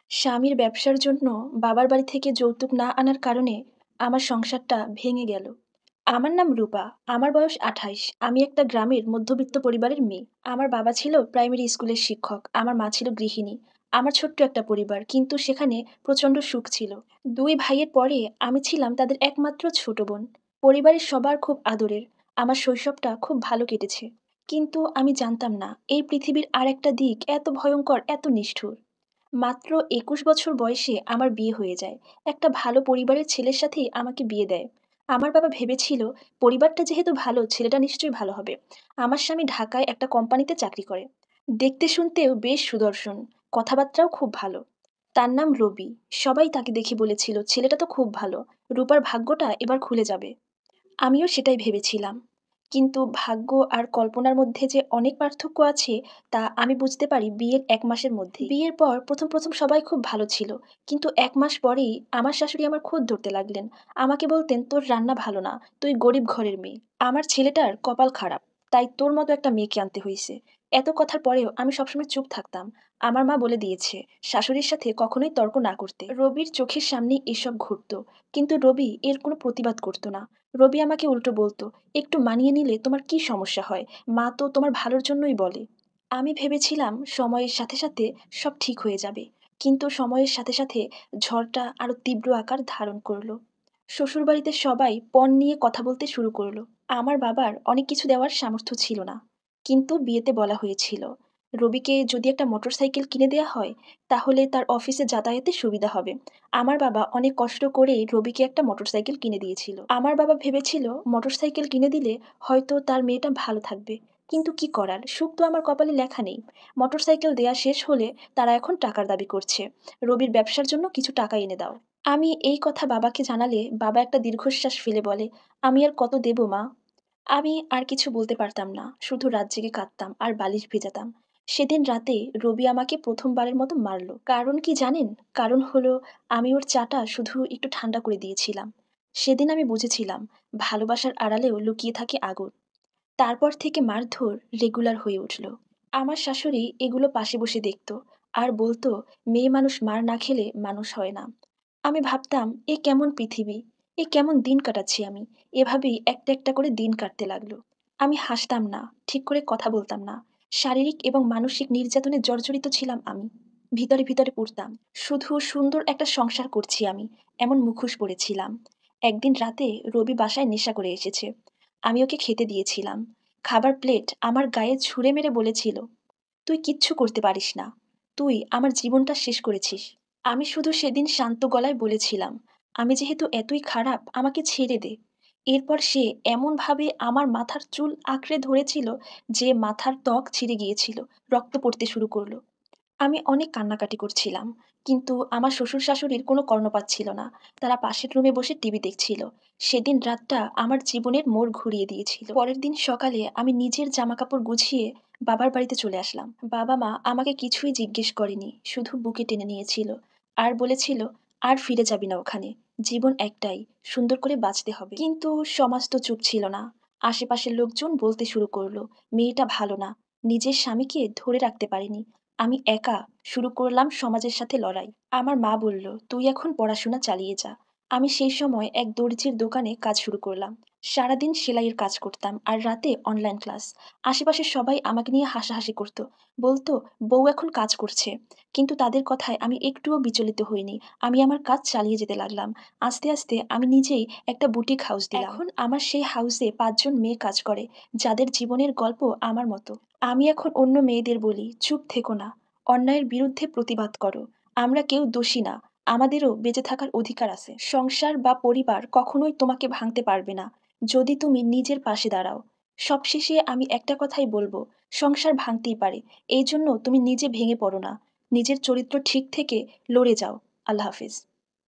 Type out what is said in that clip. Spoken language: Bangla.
স্বামীর ব্যবসার জন্য বাবার বাড়ি থেকে যৌতুক না আনার কারণে আমার সংসারটা ভেঙে গেল। আমার নাম রূপা। আমার বয়স ২৮। আমি একটা গ্রামের মধ্যবিত্ত পরিবারের মেয়ে। আমার বাবা ছিল প্রাইমারি স্কুলের শিক্ষক। আমার মা ছিল গৃহিণী। আমার ছোট্ট একটা পরিবার, কিন্তু সেখানে প্রচণ্ড সুখ ছিল। ২ ভাইয়ের পরে আমি ছিলাম তাদের একমাত্র ছোট বোন। পরিবারের সবার খুব আদরের। আমার শৈশবটা খুব ভালো কেটেছে। কিন্তু আমি জানতাম না এই পৃথিবীর আরেকটা দিক এত ভয়ঙ্কর, এত নিষ্ঠুর। মাত্র ২১ বছর বয়সে আমার বিয়ে হয়ে যায়। একটা ভালো পরিবারের ছেলের সাথেই আমাকে বিয়ে দেয়। আমার বাবা ভেবেছিল পরিবারটা যেহেতু ভালো, ছেলেটা নিশ্চয়ই ভালো হবে। আমার স্বামী ঢাকায় একটা কোম্পানিতে চাকরি করে। দেখতে শুনতেও বেশ সুদর্শন, কথাবার্তাও খুব ভালো। তার নাম রবি। সবাই তাকে দেখে বলেছিল ছেলেটা তো খুব ভালো, রূপার ভাগ্যটা এবার খুলে যাবে। আমিও সেটাই ভেবেছিলাম। কিন্তু ভাগ্য আর কল্পনার মধ্যে যে অনেক পার্থক্য আছে, তা আমি বুঝতে পারি বিয়ের ১ মাসের মধ্যেই। বিয়ের পর ১ম সবাই খুব ভালো ছিল। কিন্তু ১ মাস পরেই আমার শাশুড়ি আমার খুঁত ধরতে লাগলেন। আমাকে বলতেন, "তোর রান্না ভালো না, তুই গরিব ঘরের মেয়ে। আমার ছেলেটার কপাল খারাপ, তাই তোর মতো একটা মেয়েকে আনতে হইছে।" এত কথার পরেও আমি সবসময় চুপ থাকতাম। আমার মা বলে দিয়েছে, শাশুড়ির সাথে কখনোই তর্ক না করতে। রবির চোখের সামনেই এসব ঘটতো। কিন্তু রবি এর কোনো প্রতিবাদ করত না। রবি আমাকে উল্টো বলতো, "একটু মানিয়ে নিলে তোমার কি সমস্যা হয়? মা তো তোমার ভালোর জন্যই বলে।" আমি ভেবেছিলাম সময়ের সাথে সাথে সব ঠিক হয়ে যাবে। কিন্তু সময়ের সাথে সাথে ঝড়টা আরো তীব্র আকার ধারণ করলো। শ্বশুরবাড়িতে সবাই পণ নিয়ে কথা বলতে শুরু করলো। আমার বাবার অনেক কিছু দেওয়ার সামর্থ্য ছিল না। কিন্তু বিয়েতে বলা হয়েছিল, রবিকে যদি একটা মোটরসাইকেল কিনে দেয়া হয়, তাহলে তার অফিসে যাতায়াতে সুবিধা হবে। আমার বাবা অনেক কষ্ট করেই রবিকে একটা মোটরসাইকেল কিনে দিয়েছিল। আমার বাবা ভেবেছিল মোটরসাইকেল কিনে দিলে হয়তো তার মেয়েটা ভালো থাকবে। কিন্তু কি করার, সুখ তো আমার কপালে লেখা নেই। মোটরসাইকেল দেয়া শেষ হলে তারা এখন টাকার দাবি করছে। রবির ব্যবসার জন্য কিছু টাকা এনে দাও। আমি এই কথা বাবাকে জানালে বাবা একটা দীর্ঘশ্বাস ফেলে বলে, "আমি আর কত দেব মা?" আমি আর কিছু বলতে পারতাম না। শুধু রাত জেগে কাঁদতাম আর বালিশ ভেজাতাম। সেদিন রাতে রবি আমাকে ১ম বারের মতো মারল। কারণ কি জানেন? কারণ হলো আমি ওর চাটা শুধু একটু ঠান্ডা করে দিয়েছিলাম। সেদিন আমি বুঝেছিলাম ভালোবাসার আড়ালেও লুকিয়ে থাকে আগুন। তারপর থেকে মারধর রেগুলার হয়ে উঠল। আমার শাশুড়ি এগুলো পাশে বসে দেখত আর বলতো, "মেয়ে মানুষ মার না খেলে মানুষ হয় না।" আমি ভাবতাম, এ কেমন পৃথিবী, এ কেমন দিন কাটাচ্ছি আমি। এভাবেই একটা একটা করে দিন কাটতে লাগলো। আমি হাসতাম না, ঠিক করে কথা বলতাম না। শারীরিক এবং মানসিক নির্যাতনে জর্জরিত ছিলাম আমি। ভিতরে ভিতরে পড়তাম, শুধু সুন্দর একটা সংসার করছি আমি, এমন মুখোশ পড়েছিলাম। একদিন রাতে রবি বাসায় নেশা করে এসেছে। আমি ওকে খেতে দিয়েছিলাম। খাবার প্লেট আমার গায়ে ছুঁড়ে মেরে বলেছিল, "তুই কিচ্ছু করতে পারিস না। তুই আমার জীবনটা শেষ করেছিস।" আমি শুধু সেদিন শান্ত গলায় বলেছিলাম, "আমি যেহেতু এতই খারাপ, আমাকে ছেড়ে দে।" এরপর সে এমনভাবে আমার মাথার চুল আঁকড়ে ধরেছিল যে মাথার ত্বক ছিঁড়ে গিয়েছিল, রক্ত পড়তে শুরু করলো। আমি অনেক কান্নাকাটি করছিলাম। কিন্তু আমার শ্বশুর-শাশুড়ির কোনো কর্ণপাত ছিল না। তারা পাশের রুমে বসে টিভি দেখছিল। সেদিন রাতটা আমার জীবনের মোড় ঘুরিয়ে দিয়েছিল। পরের দিন সকালে আমি নিজের জামাকাপড় গুছিয়ে বাবার বাড়িতে চলে আসলাম। বাবা-মা আমাকে কিছুই জিজ্ঞেস করেনি। শুধু বুকে টেনে নিয়েছিল। আর বলেছিল, "আর ফিরে যাবি না ওখানে। জীবন একটাই, সুন্দর করে বাঁচতে হবে।" কিন্তু সমাজ তো চুপ ছিল না। আশেপাশের লোকজন বলতে শুরু করলো, "মেয়েটা ভালো না। নিজের স্বামীকে ধরে রাখতে পারেনি।" আমি একা শুরু করলাম সমাজের সাথে লড়াই। আমার মা বলল, "তুই এখন পড়াশোনা চালিয়ে যা।" আমি সেই সময় এক দর্জির দোকানে কাজ শুরু করলাম। সারাদিন সেলাইয়ের কাজ করতাম আর রাতে অনলাইন ক্লাস। আশেপাশের সবাই আমাকে নিয়ে হাসাহাসি করত। বলতো, "বউ এখন কাজ করছে।" কিন্তু তাদের কথায় আমি একটুও বিচলিত হইনি। আমি আমার কাজ চালিয়ে যেতে লাগলাম। আস্তে আস্তে আমি নিজেই একটা বুটিক হাউস দিলাম। এখন আমার সেই হাউসে ৫ জন মেয়ে কাজ করে, যাদের জীবনের গল্প আমার মতো। আমি এখন অন্য মেয়েদের বলি, চুপ থেকো না। অন্যায়ের বিরুদ্ধে প্রতিবাদ করো। আমরা কেউ দোষী না। আমাদেরও বেঁচে থাকার অধিকার আছে। সংসার বা পরিবার কখনোই তোমাকে ভাঙতে পারবে না, যদি তুমি নিজের পাশে দাঁড়াও। সবশেষে আমি একটা কথাই বলবো, সংসার ভাঙতেই পারে। এই জন্য তুমি নিজে ভেঙে পড়ো না। নিজের চরিত্র ঠিক থেকে লড়ে যাও। আল্লাহ হাফিজ।